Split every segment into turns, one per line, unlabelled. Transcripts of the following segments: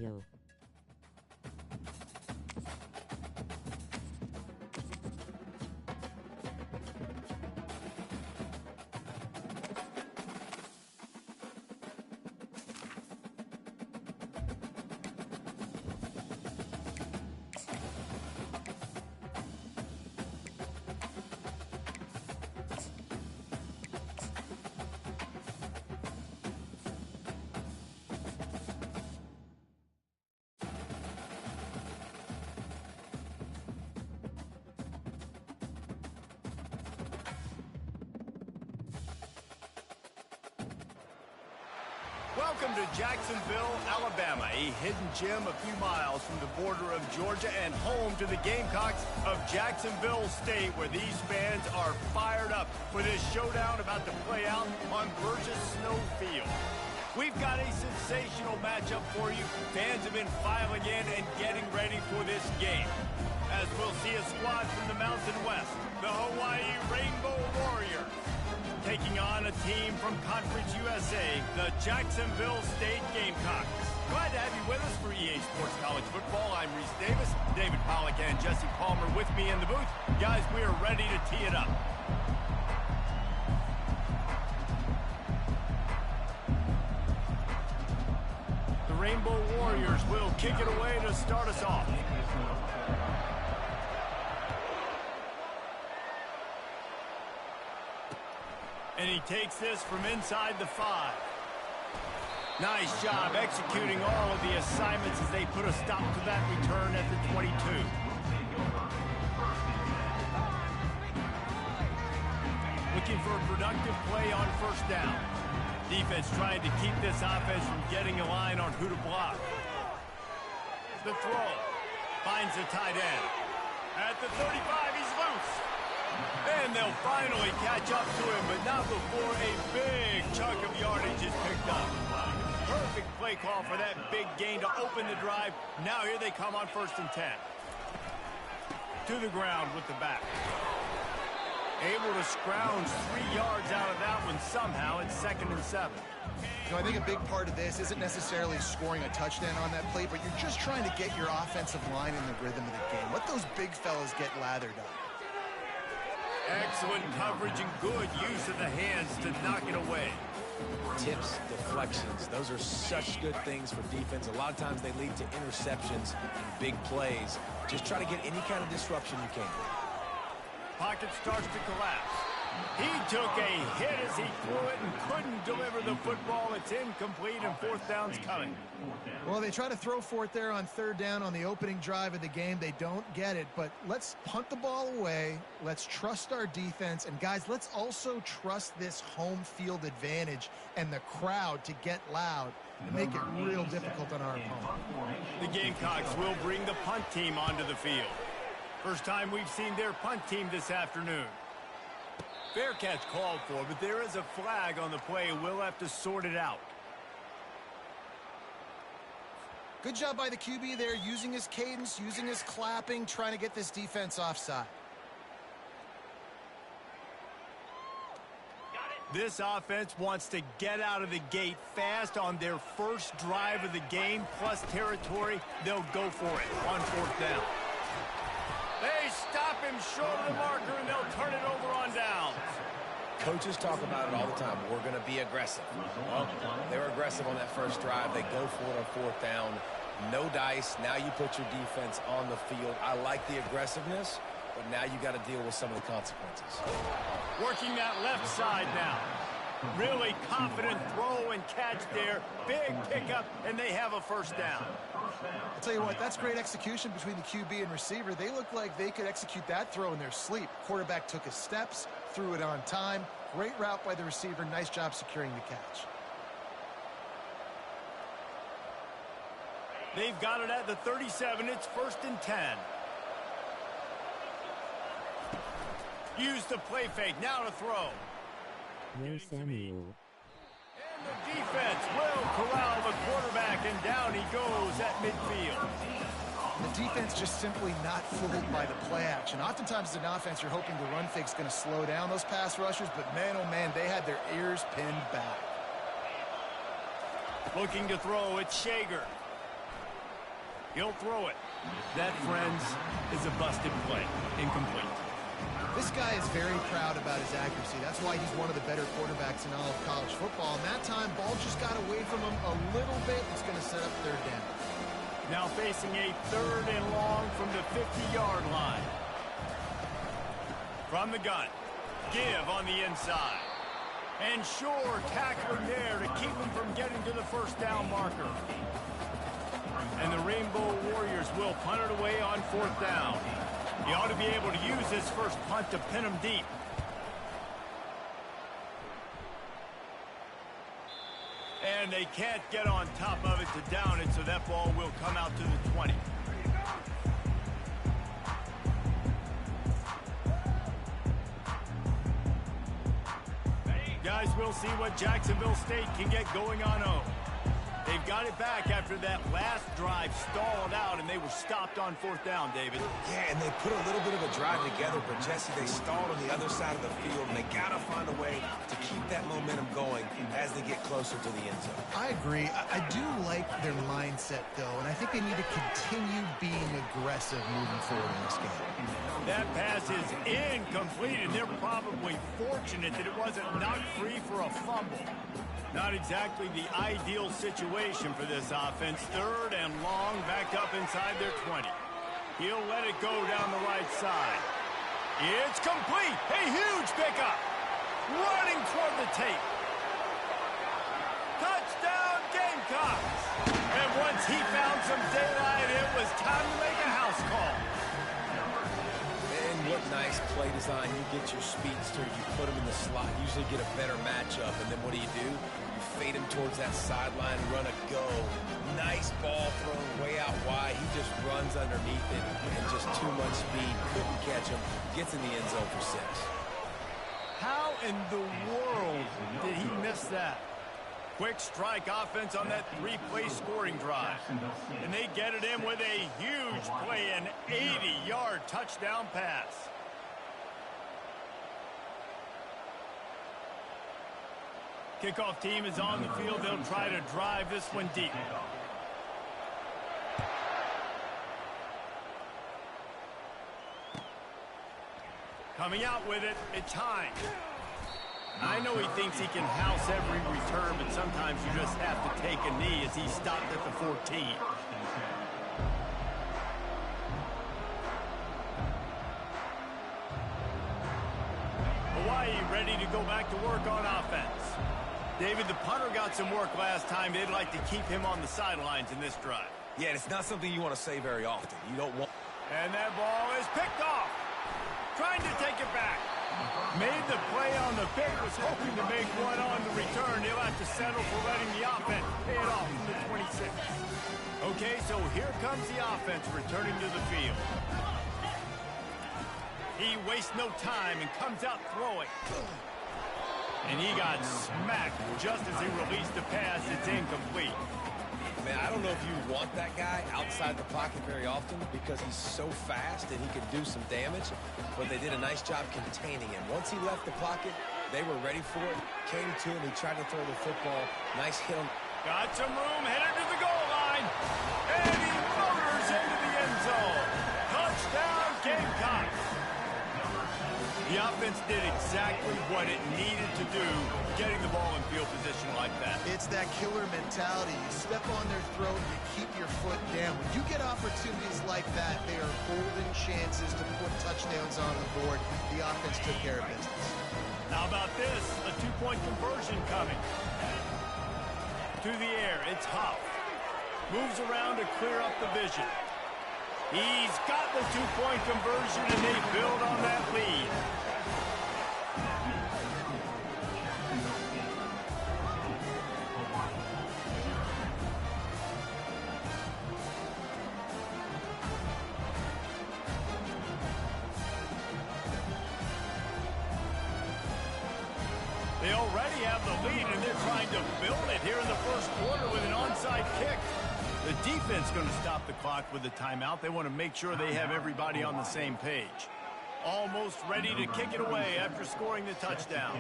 Yo.
Welcome to Jacksonville, Alabama, a hidden gem a few miles from the border of Georgia and home to the Gamecocks of Jacksonville State, where these fans are fired up for this showdown about to play out on Burgess Snow Field. We've got a sensational matchup for you. Fans have been filing in and getting ready for this game. As we'll see a squad from the Mountain West, the Hawaii Rainbow Warriors, taking on a team from Conference USA, the Jacksonville State Gamecocks. Glad to have you with us for EA Sports College Football. I'm Reese Davis, David Pollack and Jesse Palmer with me in the booth. Guys, we are ready to tee it up. The Rainbow Warriors will kick it away to start us off. And he takes this from inside the 5. Nice job executing all of the assignments as they put a stop to that return at the 22. Looking for a productive play on first down. Defense trying to keep this offense from getting a line on who to block. The throw finds the tight end. At the 35, he's loose. And they'll finally catch up to him, but not before a big chunk of yardage is picked up. Perfect play call for that big gain to open the drive. Now here they come on 1st and 10. To the ground with the back. Able to scrounge 3 yards out of that one somehow. It's 2nd and 7.
You know, I think a big part of this isn't necessarily scoring a touchdown on that play, but you're just trying to get your offensive line in the rhythm of the game. Let those big fellas get lathered up.
Excellent coverage and good use of the hands to knock it away.
Tips, deflections, those are such good things for defense. A lot of times they lead to interceptions and big plays. Just try to get any kind of disruption you can.
Pocket starts to collapse. He took a hit as he threw it and couldn't deliver the football. It's incomplete and 4th down's coming.
Well, they try to throw for it there on 3rd down on the opening drive of the game. They don't get it, but let's punt the ball away. Let's trust our defense. And, guys, let's also trust this home field advantage and the crowd to get loud and make it real difficult on our opponent.
The Gamecocks will bring the punt team onto the field. First time we've seen their punt team this afternoon. Fair catch called for, but there is a flag on the play. We'll have to sort it out.
Good job by the QB there, using his cadence, using his clapping, trying to get this defense offside.
This offense wants to get out of the gate fast on their first drive of the game, plus territory. They'll go for it on 4th down. They stop him short of the marker, and they'll turn it over on downs.
Coaches talk about it all the time. We're going to be aggressive. Well, they were aggressive on that first drive. They go for it on 4th down. No dice. Now you put your defense on the field. I like the aggressiveness, but now you got to deal with some of the consequences.
Working that left side now. Really confident throw and catch there. Big pickup, and they have a 1st down.
I'll tell you what, that's great execution between the QB and receiver. They look like they could execute that throw in their sleep. Quarterback took his steps, threw it on time. Great route by the receiver. Nice job securing the catch.
They've got it at the 37. It's 1st and 10. Use the play fake. Now to throw.
No Samuel.
And the defense will corral the quarterback, and down he goes at midfield.
The defense just simply not fooled by the play action. Oftentimes as an offense, you're hoping the run fake's going to slow down those pass rushers, but man, oh man, they had their ears pinned back.
Looking to throw, it's Shager. He'll throw it. That, friends, is a busted play. Incomplete.
This guy is very proud about his accuracy. That's why he's one of the better quarterbacks in all of college football. And that time, ball just got away from him a little bit. It's going to set up third down.
Now facing a 3rd and long from the 50-yard line. From the gun. Give on the inside. And Shore tackling there to keep him from getting to the first down marker. And the Rainbow Warriors will punt it away on 4th down. He ought to be able to use this first punt to pin him deep. And they can't get on top of it to down it, so that ball will come out to the 20. Guys, we'll see what Jacksonville State can get going on 0. They've got it back after that last drive stalled out, and they were stopped on 4th down, David.
Yeah, and they put a little bit of a drive together, but, Jesse, they stalled on the other side of the field, and they got to find a way to keep that momentum going as they get closer to the end zone.
I agree. I do like their mindset, though, and I think they need to continue being aggressive moving forward in this game.
That pass is incomplete, and they're probably fortunate that it wasn't knocked free for a fumble. Not exactly the ideal situation for this offense. 3rd and long, backed up inside their 20. He'll let it go down the right side. It's complete. A huge pickup. Running toward the tape. Touchdown, Gamecocks. And once he found some daylight, it was time to make a house call.
And what nice play design. You get your speedster, you put him in the slot, usually get a better matchup, and then what do? You fade him towards that sideline, run a go. Nice ball thrown way out wide. He just runs underneath it, and just too much speed. Couldn't catch him. Gets in the end zone for 6.
How in the world did he miss that? Quick strike offense on that 3-play scoring drive. And they get it in with a huge play, an 80-yard touchdown pass. Kickoff team is on the field. They'll try to drive this one deep. Coming out with it, it's Hines. I know he thinks he can house every return, but sometimes you just have to take a knee as he stopped at the 14. Hawaii ready to go back to work on offense. David, the punter got some work last time. They'd like to keep him on the sidelines in this drive.
Yeah, it's not something you want to say very often. You don't want...
And that ball is picked off. Trying to take it back. Made the play on the pick, was hoping to make one on the return. He'll have to settle for letting the offense pay it off from the 26. Okay, so here comes the offense returning to the field. He wastes no time and comes out throwing. And he got smacked just as he released the pass. It's incomplete.
Man, I don't know if you want that guy outside the pocket very often because he's so fast and he can do some damage, but they did a nice job containing him. Once he left the pocket, they were ready for it, came to him, he tried to throw the football. Nice hit on.
Got some room, headed to the goal line, and he motors into the end zone. Touchdown, Gamecocks. The offense did exactly what it needed to do, getting the ball in field position like that.
It's that killer mentality. You step on their throat, you keep your foot down. When you get opportunities like that, they are golden chances to put touchdowns on the board. The offense took care of business.
How about this? A two-point conversion coming. To the air, it's Huff. Moves around to clear up the vision. He's got the two-point conversion, and they build on that lead. They already have the lead, and they're trying to build it here in the first quarter with an onside kick. The defense going to stop the clock with the timeout. They want to make sure they have everybody on the same page. Almost ready to kick it away after scoring the touchdown.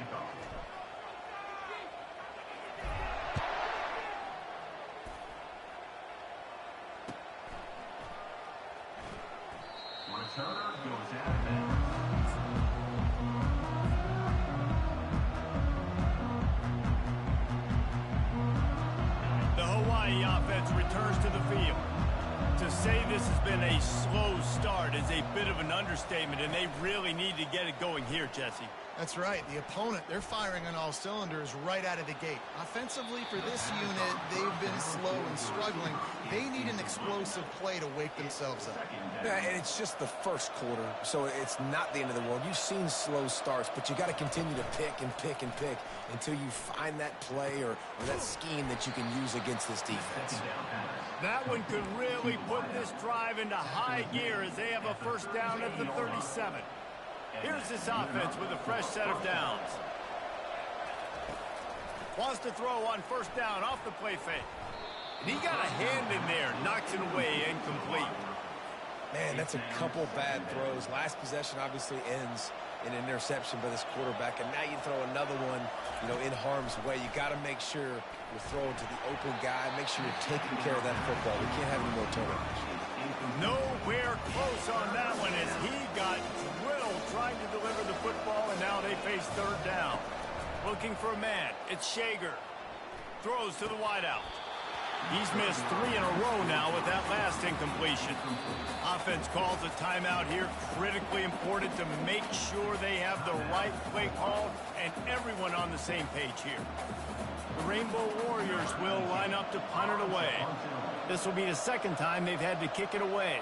The Hawaii offense returns to the field. To say this has been a slow start is a bit of an understatement, and they really need to get it going here, Jesse.
That's right. The opponent, they're firing on all cylinders right out of the gate. Offensively, for this unit, they've been slow and struggling. They need an explosive play to wake themselves up.
Yeah, and it's just the first quarter, so it's not the end of the world. You've seen slow starts, but you got to continue to pick and pick and pick until you find that play or that scheme that you can use against this defense.
That one could really put this drive into high gear as they have a first down at the 37. Here's this offense with a fresh set of downs. Wants to throw on first down off the play fake. And he got a hand in there, knocks it away, incomplete.
Man, that's a couple bad throws. Last possession obviously ends in an interception by this quarterback, and now you throw another one, in harm's way. You got to make sure you're throwing to the open guy. Make sure you're taking care of that football. We can't have any more turnovers.
Nowhere close on that one as he got drilled trying to deliver the football, and now they face third down. Looking for a man. It's Shager. Throws to the wideout. He's missed 3 in a row now with that last incompletion. Offense calls a timeout here. Critically important to make sure they have the right play call and everyone on the same page here. The Rainbow Warriors will line up to punt it away. This will be the second time they've had to kick it away.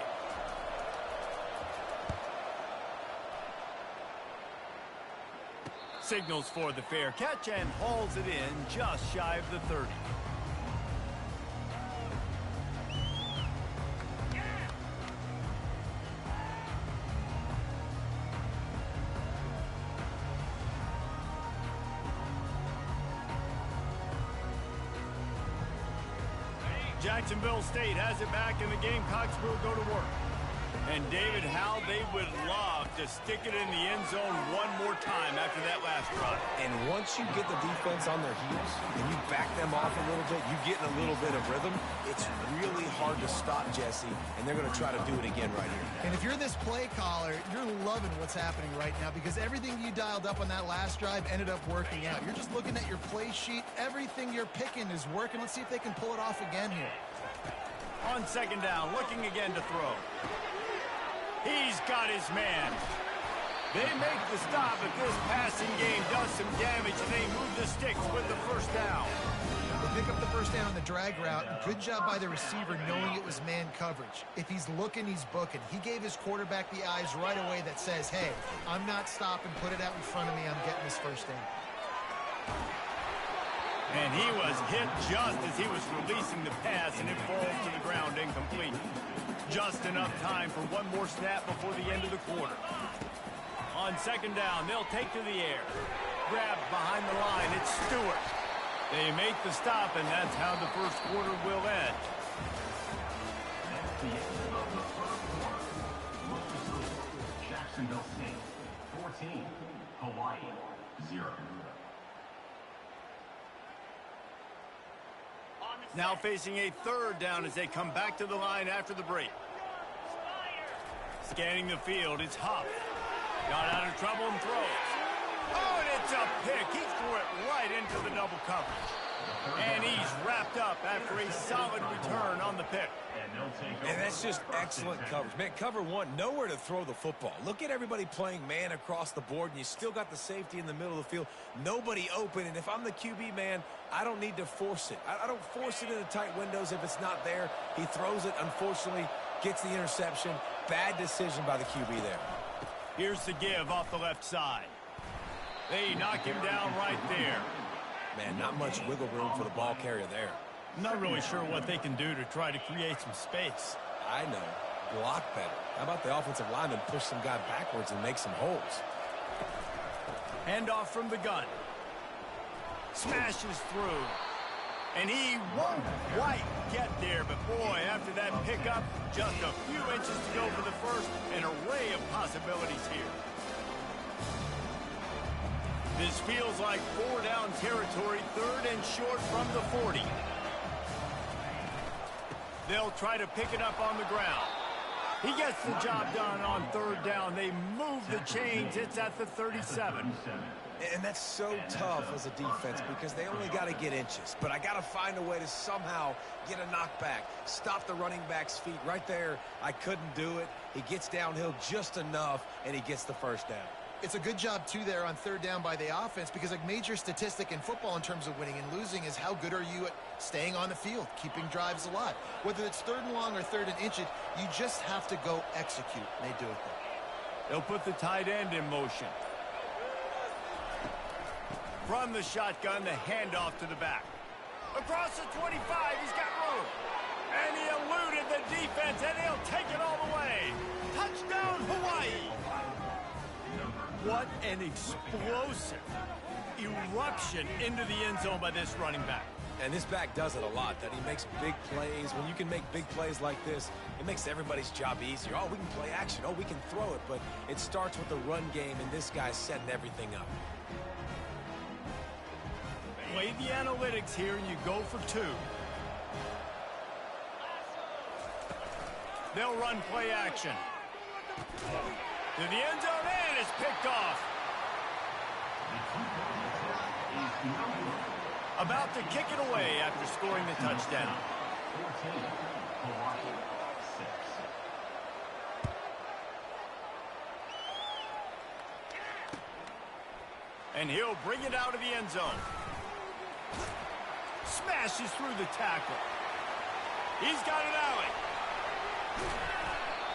Signals for the fair catch and hauls it in just shy of the 30. Jacksonville State has it back, and the Gamecocks will go to work. And, David, how they would love to stick it in the end zone one more time after that last drive.
And once you get the defense on their heels and you back them off a little bit, you get in a little bit of rhythm, it's really hard to stop, Jesse, and they're going to try to do it again right here.
And if you're this play caller, you're loving what's happening right now because everything you dialed up on that last drive ended up working out. You're just looking at your play sheet. Everything you're picking is working. Let's see if they can pull it off again here.
On second down, looking again to throw. He's got his man. They make the stop, but this passing game does some damage, and they move the sticks with the first down.
They pick up the first down on the drag route. Good job by the receiver knowing it was man coverage. If he's looking, he's booking. He gave his quarterback the eyes right away that says, hey, I'm not stopping. Put it out in front of me. I'm getting this first down.
And he was hit just as he was releasing the pass, and it falls to the ground incomplete. Just enough time for one more snap before the end of the quarter. On second down, they'll take to the air. Grabbed behind the line, it's Stewart. They make the stop, and that's how the first quarter will end.
Jacksonville State, 14. Hawaii, 0.
Now facing a third down as they come back to the line after the break. Scanning the field, it's Huff. Got out of trouble and throws. Oh, and it's a pick. He threw it right into the double coverage. And he's wrapped up after a solid return on the pick.
And that's just excellent coverage. Man, cover one, nowhere to throw the football. Look at everybody playing man across the board, and you still got the safety in the middle of the field. Nobody open, and if I'm the QB, man, I don't need to force it. I don't force it into tight windows if it's not there. He throws it, unfortunately, gets the interception. Bad decision by the QB there.
Here's the give off the left side. They knock him down right there.
Man, not much wiggle room for the ball carrier there.
I'm not really sure what they can do to try to create some space.
I know. Block better. How about the offensive lineman push some guy backwards and make some holes?
Handoff from the gun. Smashes through. And he won't quite get there, but boy, after that pickup, just a few inches to go for the first. An array of possibilities here. This feels like 4-down territory, third and short from the 40. They'll try to pick it up on the ground. He gets the job done on third down. They move the chains. It's at the 37.
And that's so tough as a defense because they only got to get inches. But I got to find a way to somehow get a knockback, stop the running back's feet. Right there, I couldn't do it. He gets downhill just enough, and he gets the first down.
It's a good job, too, there on third down by the offense because a major statistic in football in terms of winning and losing is how good are you at staying on the field, keeping drives alive. Whether it's third and long or third and inches, you just have to go execute. And they do it there.
They'll put the tight end in motion. From the shotgun, the handoff to the back. Across the 25, he's got room. And he eluded the defense, and he'll take it all the way. Touchdown, Hawaii. What an explosive eruption into the end zone by this running back.
And this back does it a lot, that he makes big plays. When you can make big plays like this, it makes everybody's job easier. Oh, we can play action. Oh, we can throw it. But it starts with the run game, and this guy's setting everything up.
Play the analytics here, and you go for two. They'll run play action. To the end zone, and it's picked off. About to kick it away after scoring the touchdown.
14, Hawaii, 6.
And he'll bring it out of the end zone. Smashes through the tackle. He's got an alley.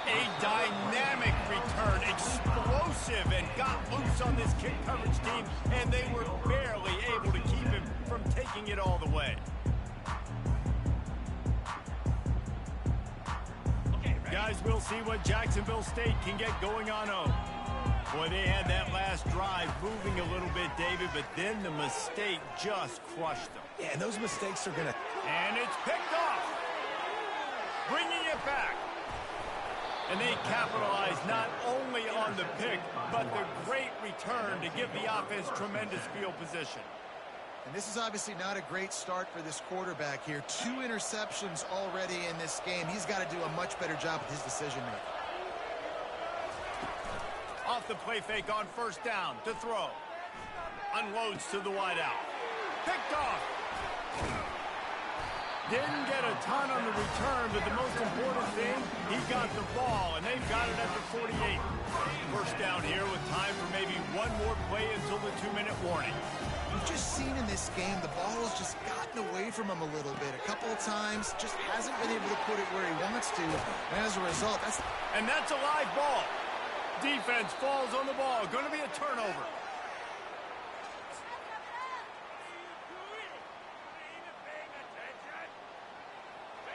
A dynamic return, explosive, and got loose on this kick coverage team, and they were barely able to keep him from taking it all the way. Guys, we'll see what Jacksonville State can get going on home. Boy, they had that last drive moving a little bit, David, but then the mistake just crushed them.
Yeah, and those mistakes are going to...
And it's picked off. Bringing it back. And they capitalized not only on the pick, but the great return to give the offense tremendous field position.
And this is obviously not a great start for this quarterback here. 2 interceptions already in this game. He's got to do a much better job with his decision-making.
Off the play fake on first down to throw. Unloads to the wideout. Picked off. Didn't get a ton on the return, but the most important thing, he got the ball, and they've got it at the 48. First down here with time for maybe one more play until the 2-minute warning.
We've just seen in this game the ball has just gotten away from him a little bit. A couple of times, just hasn't been able to put it where he wants to. And as a result, that's
a live ball. Defense falls on the ball. Going to be a turnover.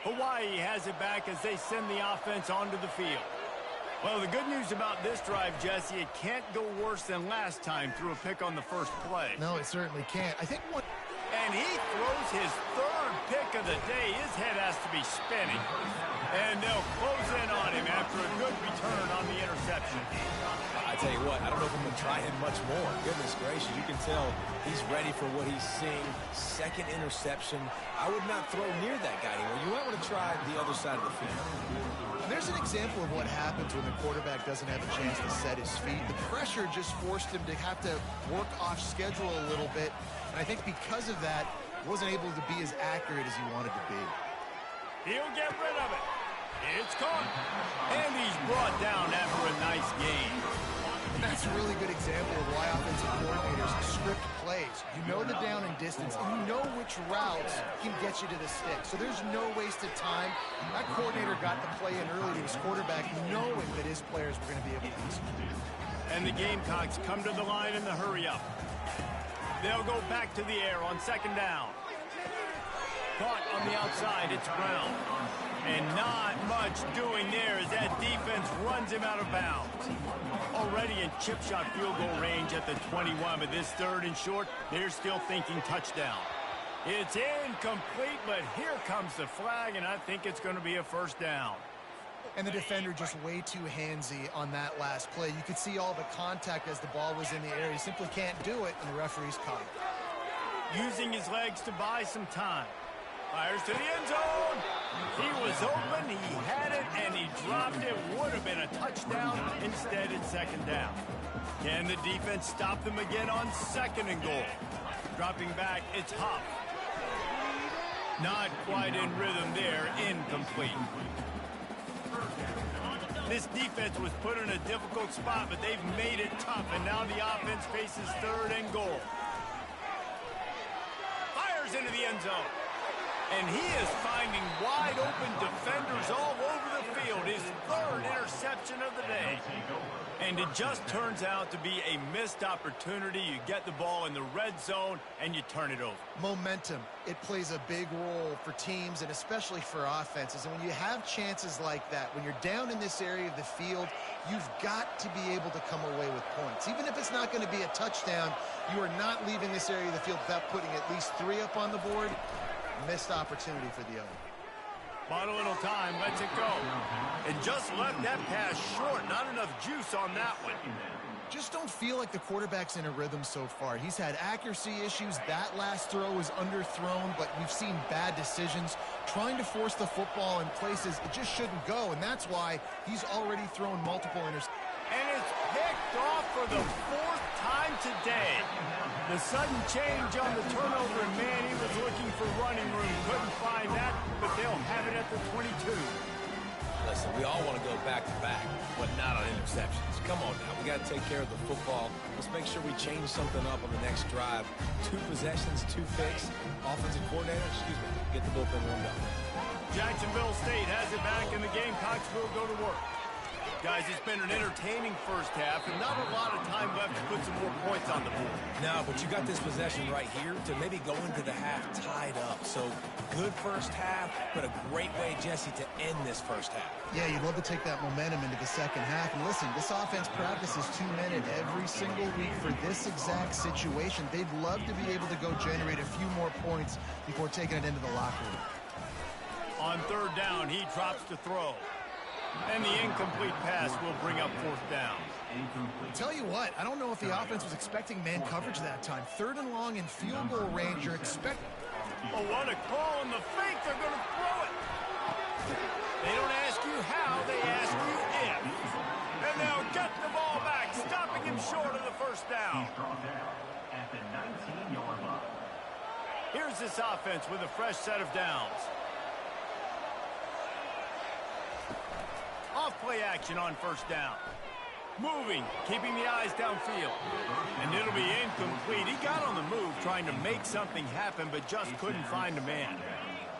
Hawaii has it back as they send the offense onto the field. Well, the good news about this drive, Jesse, it can't go worse than last time through a pick on the first play.
No, it certainly can't. I think what...
And he throws his third pick of the day. His head has to be spinning. And they'll close in on him after a good return on the interception.
I tell you what, I don't know if I'm going to try him much more. Goodness gracious, you can tell he's ready for what he's seeing. Second interception. I would not throw near that guy anymore. You might want to try the other side of the field.
There's an example of what happens when the quarterback doesn't have a chance to set his feet. The pressure just forced him to have to work off schedule a little bit. And I think because of that, wasn't able to be as accurate as he wanted to be.
He'll get rid of it. It's caught. And he's brought down after a nice gain.
And that's a really good example of why offensive coordinators script plays. You know the down and distance, and you know which routes can get you to the stick. So there's no wasted time. That coordinator got the play in early to his quarterback, knowing that his players were going to be able to execute.
And the Gamecocks come to the line in the hurry-up. They'll go back to the air on second down. Caught on the outside, it's Brown. And not much doing there as that defense runs him out of bounds. Already in chip shot field goal range at the 21, but this third and short, they're still thinking touchdown. It's incomplete, but here comes the flag, and I think it's going to be a first down.
And the defender just way too handsy on that last play. You could see all the contact as the ball was in the air. He simply can't do it, and the referee's caught it.
Using his legs to buy some time. Fires to the end zone. He was open, he had it, and he dropped it. Would have been a touchdown. Instead, it's second down. Can the defense stop them again on second and goal? Dropping back, it's Huff. Not quite in rhythm there, incomplete. This defense was put in a difficult spot, but they've made it tough, and now the offense faces third and goal. Fires into the end zone. And he is finding wide-open defenders all over the field. His third interception of the day. And it just turns out to be a missed opportunity. You get the ball in the red zone, and you turn it over.
Momentum. It plays a big role for teams and especially for offenses. And when you have chances like that, when you're down in this area of the field, you've got to be able to come away with points. Even if it's not going to be a touchdown, you are not leaving this area of the field without putting at least 3 up on the board. Missed opportunity for the other.
Bought a little time, lets it go. And just left that pass short. Not enough juice on that one.
Just don't feel like the quarterback's in a rhythm so far. He's had accuracy issues. That last throw was underthrown, but we've seen bad decisions. Trying to force the football in places it just shouldn't go, and that's why he's already thrown multiple interceptions.
And it's picked off for the 4th time today. The sudden change on the turnover, and man, he was looking for running room. Couldn't find that, but they'll have it at the 22.
Listen, we all want to go back-to-back, but not on interceptions. Come on now. We got to take care of the football. Let's make sure we change something up on the next drive. 2 possessions, 2 picks. Offensive coordinator, get the bullpen warmed up.
Jacksonville State has it back, and the Gamecocks will go to work. Guys, it's been an entertaining first half, and not a lot of time left to put some more points on the board.
No, but you got this possession right here to maybe go into the half tied up. So, good first half, but a great way, Jesse, to end this first half.
Yeah, you'd love to take that momentum into the second half. And listen, this offense practices 2-minute every single week for this exact situation. They'd love to be able to go generate a few more points before taking it into the locker room.
On third down, he drops to throw. And the incomplete pass will bring up 4th down.
Tell you what, I don't know if the offense was expecting man coverage that time. 3rd and long in field goal range, you're expecting.
Oh, what a call on the fake. They're going to throw it. They don't ask you how, they ask you if. And they'll get the ball back, stopping him short of the first down.
At the 19-yard line.
Here's this offense with a fresh set of downs. Off-play action on first down. Moving, keeping the eyes downfield. And it'll be incomplete. He got on the move trying to make something happen, but just couldn't find a man.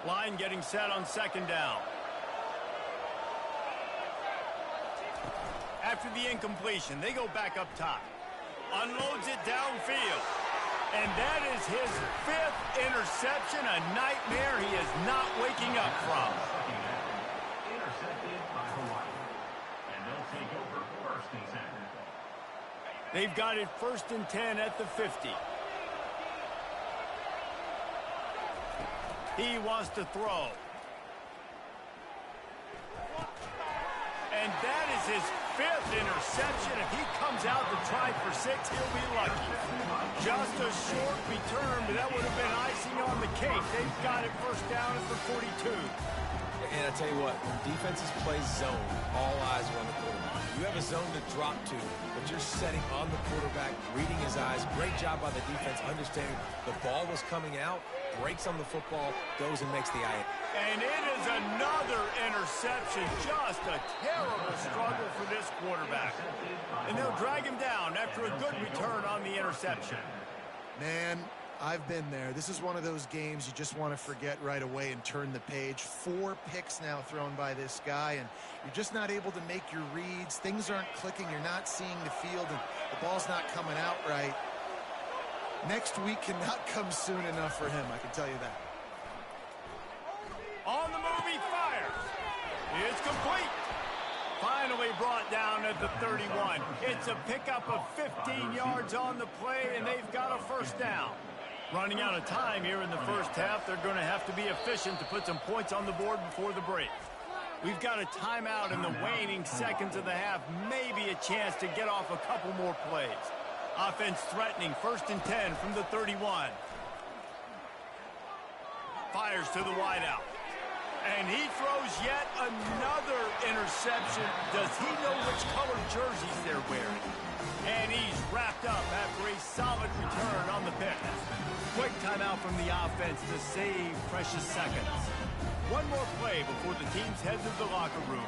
Line getting set on second down. After the incompletion, they go back up top. Unloads it downfield. And that is his 5th interception, a nightmare he is not waking up from.
Intercepted by Hawaii. And they'll take over first and 10.
They've got it 1st and 10 at the 50. He wants to throw. And that is his 5th interception. If he comes out to try for 6, he'll be lucky. Just a short return, but that would have been icing on the cake. They've got it 1st down at the 42.
And I tell you what, when defenses play zone, all eyes are on the quarterback. You have a zone to drop to, but you're setting on the quarterback, reading his eyes. Great job by the defense, understanding the ball was coming out, breaks on the football, goes and makes the eye.
And it is another interception. Just a terrible struggle for this quarterback. And they'll drag him down after a good return on the interception.
Man, I've been there. This is one of those games you just want to forget right away and turn the page. 4 picks now thrown by this guy, and you're just not able to make your reads. Things aren't clicking. You're not seeing the field, and the ball's not coming out right. Next week cannot come soon enough for him, I can tell you that.
On the move, he fires. It's complete. Finally brought down at the 31. It's a pickup of 15 yards on the play, and they've got a 1st down. Running out of time here in the first half, they're going to have to be efficient to put some points on the board before the break. We've got a timeout in the waning seconds of the half, maybe a chance to get off a couple more plays. Offense threatening, 1st and 10 from the 31. fires to the wideout. And he throws yet another interception. Does he know which color jerseys they're wearing? And he's wrapped up after a solid return on the pick. Quick timeout from the offense to save precious seconds. One more play before the teams head to the locker rooms.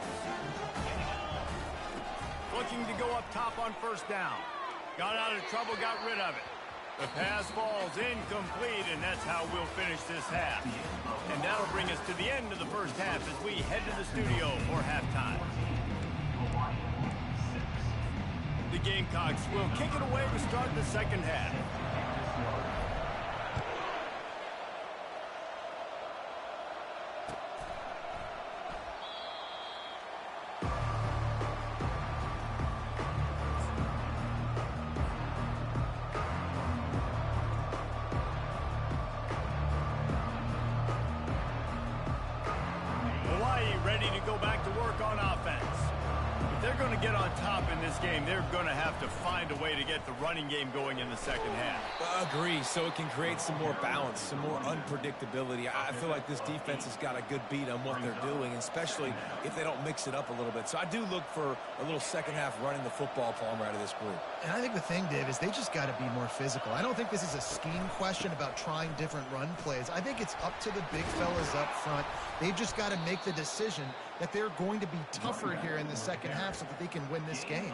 Looking to go up top on first down. Got out of trouble, got rid of it. The pass falls incomplete, and that's how we'll finish this half. And that'll bring us to the end of the first half as we head to the studio for halftime. The Gamecocks will kick it away to start the second half. Ready to go back to work on offense. If they're going to get on top in this game, they're going to have to find a way to get the running game going in the second half.
Agree, so it can create some more balance, some more unpredictability. I feel like this defense has got a good beat on what they're doing, especially if they don't mix it up a little bit. So I do look for a little second half running the football, Palmer, out of this group.
And I think the thing, Dave, is they just got to be more physical. I don't think this is a scheme question about trying different run plays. I think it's up to the big fellas up front. They've just got to make the decision that they're going to be tougher here in the second half so that they can win this game.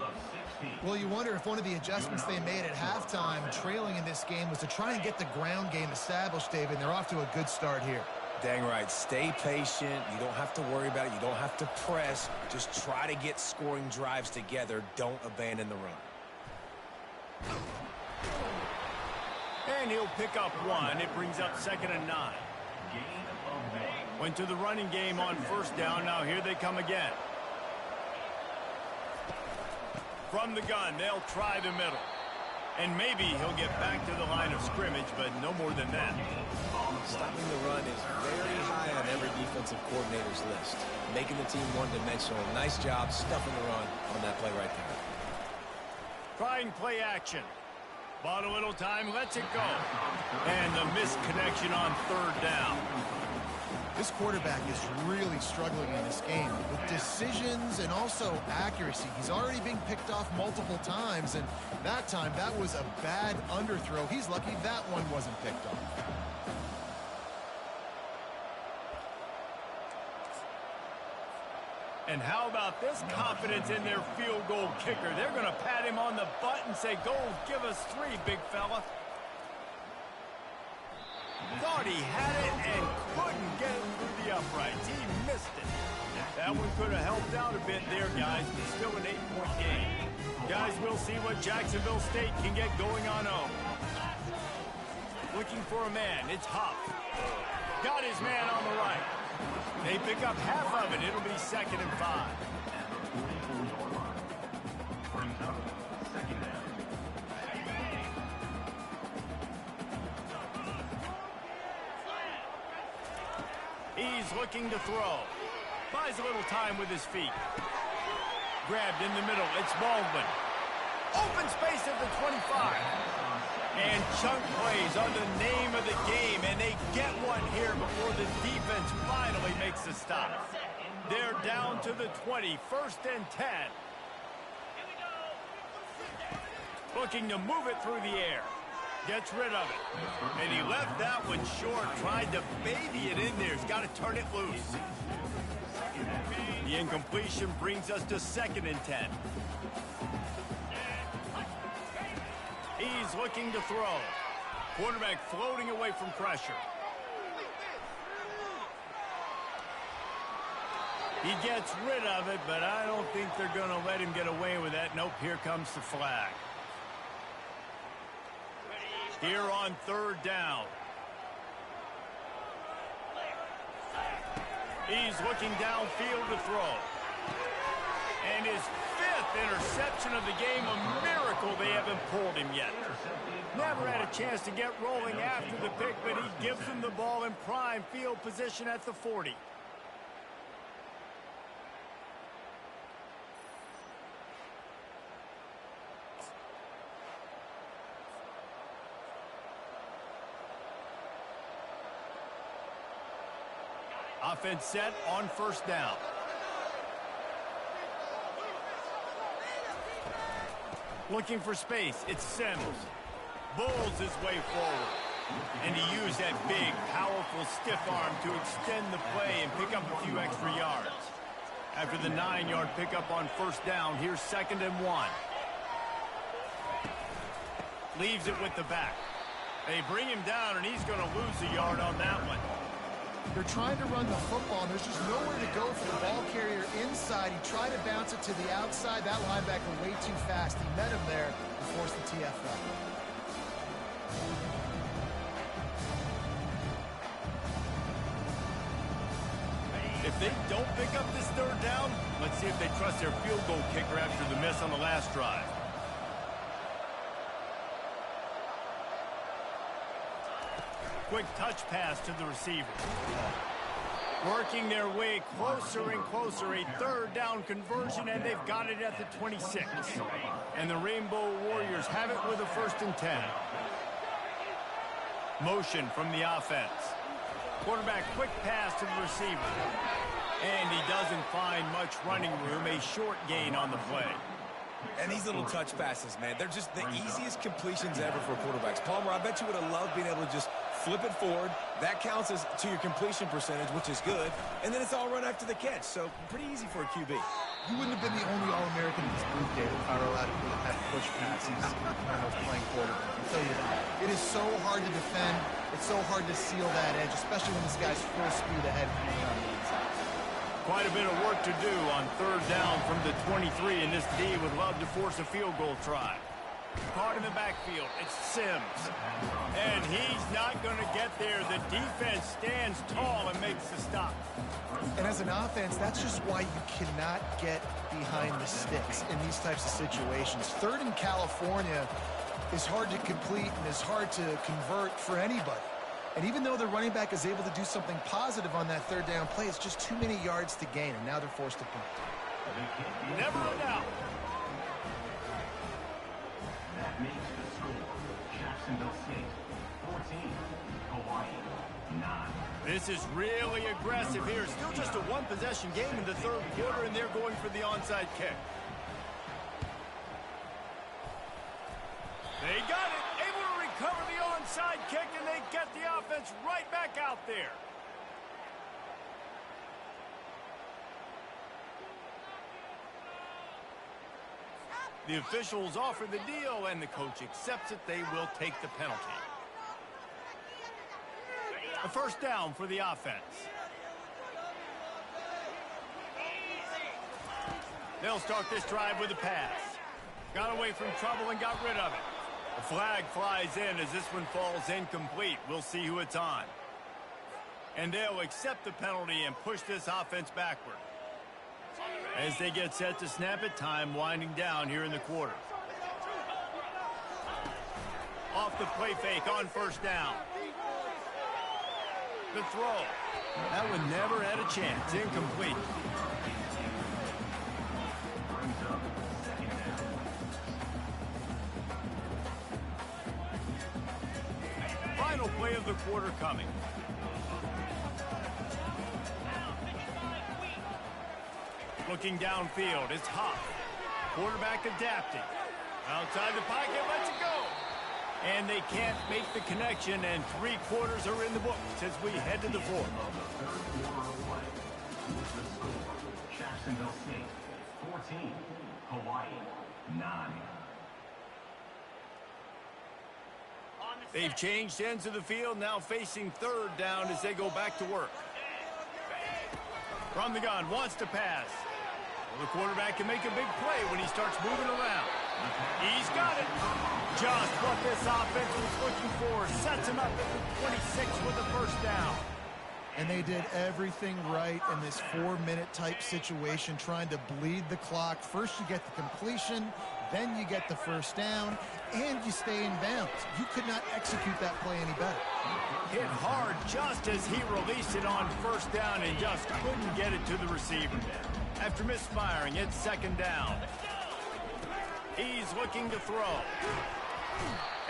Well, you wonder if one of the adjustments they made at halftime, trailing in this game, was to try and get the ground game established, David, and they're off to a good start here.
Dang right. Stay patient. You don't have to worry about it. You don't have to press. Just try to get scoring drives together. Don't abandon the run.
And he'll pick up one. It brings up 2nd and 9. Went to the running game on first down. Now here they come again. From the gun, they'll try the middle. And maybe he'll get back to the line of scrimmage, but no more than that.
Stopping the run is very high on every defensive coordinator's list. Making the team one-dimensional. Nice job stuffing the run on that play right there.
Trying play action. Bought a little time, lets it go. And the missed connection on third down.
This quarterback is really struggling in this game with decisions and also accuracy. He's already been picked off multiple times, and that time that was a bad underthrow. He's lucky that one wasn't picked off.
And how about this confidence in their field goal kicker? They're going to pat him on the butt and say, go give us 3, big fella. Thought he had it and couldn't get it through the uprights. He missed it. That one could have helped out a bit there, guys, but still an 8-point game. Guys, we'll see what Jacksonville State can get going on home. Looking for a man. It's Huff. Got his man on the right. They pick up half of it. It'll be 2nd and 5. He's looking to throw. Buys a little time with his feet. Grabbed in the middle. It's Baldwin. Open space at the 25. And chunk plays are the name of the game, and they get one here before the defense finally makes a stop. They're down to the 20, 1st and 10. Looking to move it through the air. Gets rid of it. And he left that one short, tried to baby it in there. He's got to turn it loose. The incompletion brings us to 2nd and 10. He's looking to throw. Quarterback floating away from pressure. He gets rid of it, but I don't think they're going to let him get away with that. Nope, here comes the flag. Here on 3rd down. He's looking downfield to throw. And his 5th interception of the game, a miracle they haven't pulled him yet. Never had a chance to get rolling after the pick, but he gives them the ball in prime field position at the 40. Offense set on first down. Looking for space, it's Sims. Bulls his way forward. And he used that big, powerful, stiff arm to extend the play and pick up a few extra yards. After the 9-yard pickup on first down, here's 2nd and 1. Leaves it with the back. They bring him down, and he's going to lose a yard on that one.
They're trying to run the football, and there's just nowhere to go for the ball carrier inside. He tried to bounce it to the outside. That linebacker way too fast. He met him there and forced the TFL.
If they don't pick up this 3rd down, let's see if they trust their field goal kicker after the miss on the last drive. Quick touch pass to the receiver. Working their way closer and closer. A 3rd down conversion, and they've got it at the 26. And the Rainbow Warriors have it with a 1st and 10. Motion from the offense. Quarterback quick pass to the receiver. And he doesn't find much running room. A short gain on the play.
And these little touch passes, man, they're just the easiest completions ever for quarterbacks. Palmer, I bet you would have loved being able to just flip it forward. That counts as to your completion percentage, which is good. And then it's all run after the catch. So pretty easy for a QB.
You wouldn't have been the only All-American in this group, David, if I were allowed to have push passes when I was playing quarterback. I'll tell you that. It is so hard to defend. It's so hard to seal that edge, especially when this guy's full speed ahead coming around the inside.
Quite a bit of work to do on 3rd down from the 23, and this D would love to force a field goal try. Caught in the backfield, it's Sims. And he's not going to get there. The defense stands tall and makes the stop.
And as an offense, that's just why you cannot get behind the sticks in these types of situations. 3rd in California is hard to complete and is hard to convert for anybody. And even though the running back is able to do something positive on that 3rd down play, it's just too many yards to gain, and now they're forced to punt.
Never a doubt.
That makes the score. Jacksonville State 14, Hawaii 9.
This is really aggressive here. Still just a one-possession game in the 3rd quarter, and they're going for the onside kick. They got it. Able to recover the onside kick, and they get the offense right back out there. The officials offer the deal, and the coach accepts it. They will take the penalty. A 1st down for the offense. They'll start this drive with a pass. Got away from trouble and got rid of it. The flag flies in as this one falls incomplete. We'll see who it's on. And they'll accept the penalty and push this offense backward. As they get set to snap it, time winding down here in the quarter. Off the play fake on 1st down. The throw. That one never had a chance. Incomplete. Final play of the quarter coming. Looking downfield, it's Huff. Quarterback adapting. Outside the pocket, lets it go. And they can't make the connection, and 3 quarters are in the books as we head to the 4th.
Jacksonville State 14, Hawaii 9.
They've changed ends of the field, now facing 3rd down as they go back to work. From the gun, wants to pass. Well, the quarterback can make a big play when he starts moving around. He's got it. Just what this offense was looking for. Sets him up at the 26 with the 1st down.
And they did everything right in this 4-minute type situation, trying to bleed the clock. First you get the completion, then you get the 1st down, and you stay in bounds. You could not execute that play any better.
Hit hard just as he released it on 1st down and just couldn't get it to the receiver. After misfiring, it's 2nd down. He's looking to throw.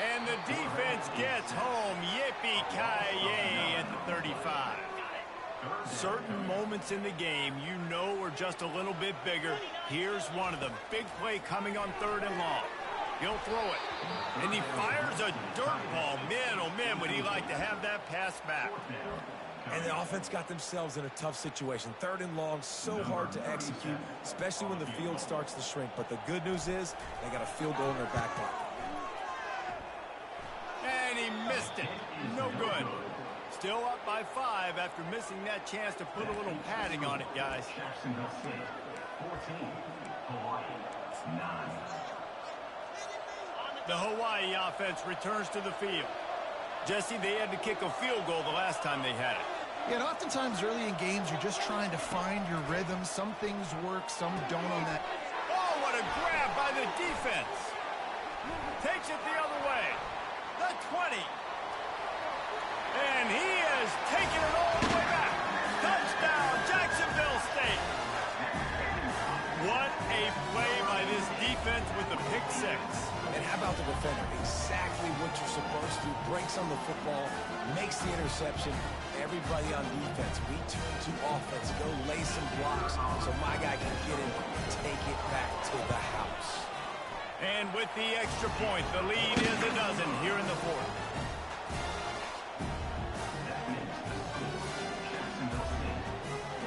And the defense gets home. Yippee-ki-yay at the 35. Certain moments in the game you know are just a little bit bigger. Here's one of them. Big play coming on 3rd and long. He'll throw it. And he fires a dirt ball. Man, oh man, would he like to have that pass back.
And the offense got themselves in a tough situation. 3rd and long, so hard to execute, especially when the field starts to shrink. But the good news is they got a field goal in their back pocket.
And he missed it. No good. Still up by 5 after missing that chance to put a little padding on it, guys.
Jacksonville State, 14. Hawaii, 9.
The Hawaii offense returns to the field. Jesse, they had to kick a field goal the last time they had it.
Yeah, and oftentimes early in games, you're just trying to find your rhythm. Some things work, some don't on that.
Oh, what a grab by the defense. Takes it the other way. The 20. And he has taken it all the way back. Touchdown, Jacksonville State. What a play by this defense with the pick 6.
And how about the defender? Exactly what you're supposed to. Breaks on the football, makes the interception. Everybody on defense, we turn to offense. Go lay some blocks so my guy can get in and take it back to the house.
And with the extra point, the lead is a dozen here in the 4th.
That makes the score. Jacksonville State,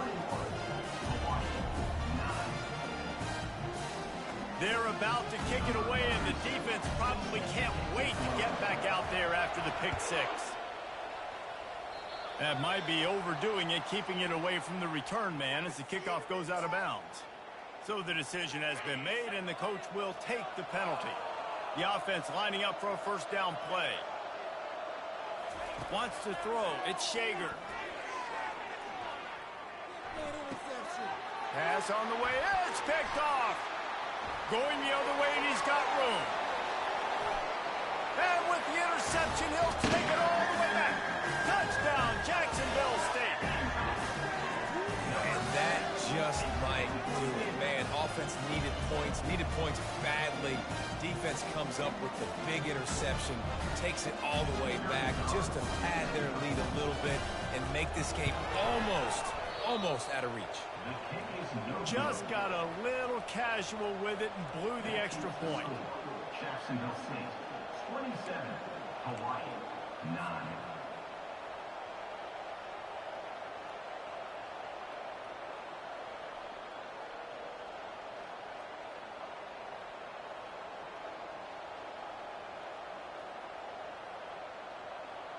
21. Hawaii, 9.
They're about to kick it away, and the defense probably can't wait to get back out there after the pick 6. That might be overdoing it, keeping it away from the return man as the kickoff goes out of bounds. So the decision has been made, and the coach will take the penalty. The offense lining up for a 1st down play. Wants to throw. It's Shager. Pass on the way. It's picked off. Going the other way, and he's got room. And with the interception, he'll take it all the way back. Touchdown, Jacksonville State.
And that just might do it. Man, offense needed points badly. Defense comes up with the big interception, takes it all the way back just to pad their lead a little bit and make this game almost out of reach.
Just got a little casual with it and blew the extra point.
Jacksonville State, 27. Hawaii, 9.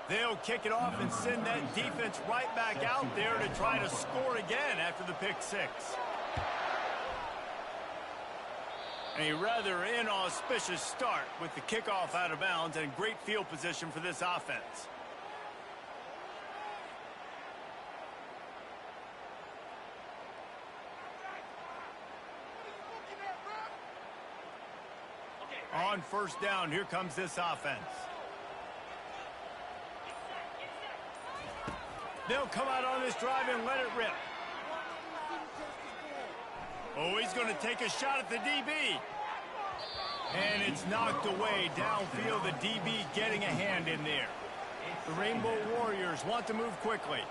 They'll kick it off and send that defense right back out there to try to score again after the pick 6. A rather inauspicious start with the kickoff out of bounds and great field position for this offense. On 1st down, here comes this offense. They'll come out on this drive and let it rip. Oh, he's going to take a shot at the DB. And it's knocked away downfield. The DB getting a hand in there. The Rainbow Warriors want to move quickly.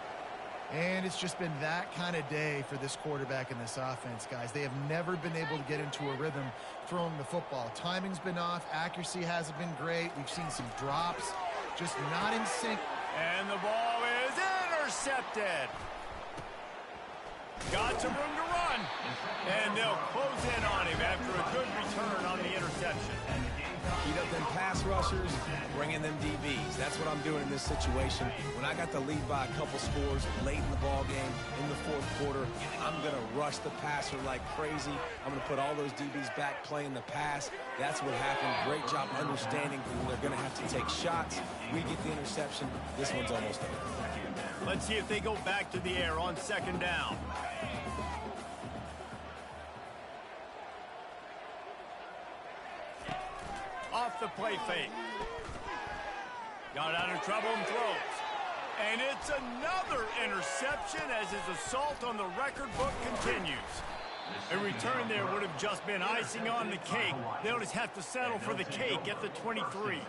And it's just been that kind of day for this quarterback and this offense, guys. They have never been able to get into a rhythm throwing the football. Timing's been off. Accuracy hasn't been great. We've seen some drops. Just not in sync.
And the ball is intercepted. Got some room to run. And they'll close in on him after a good return on the interception.
Heat up them pass rushers, bring in them DBs. That's what I'm doing in this situation. When I got the lead by a couple scores late in the ball game, in the 4th quarter, I'm going to rush the passer like crazy. I'm going to put all those DBs back playing the pass. That's what happened. Great job understanding when they're going to have to take shots. We get the interception. This one's almost over.
Let's see if they go back to the air on 2nd down. Off the play fake. Got out of trouble and throws. And it's another interception as his assault on the record book continues. A return there would have just been icing on the cake. They'll just have to settle for the cake at the 23.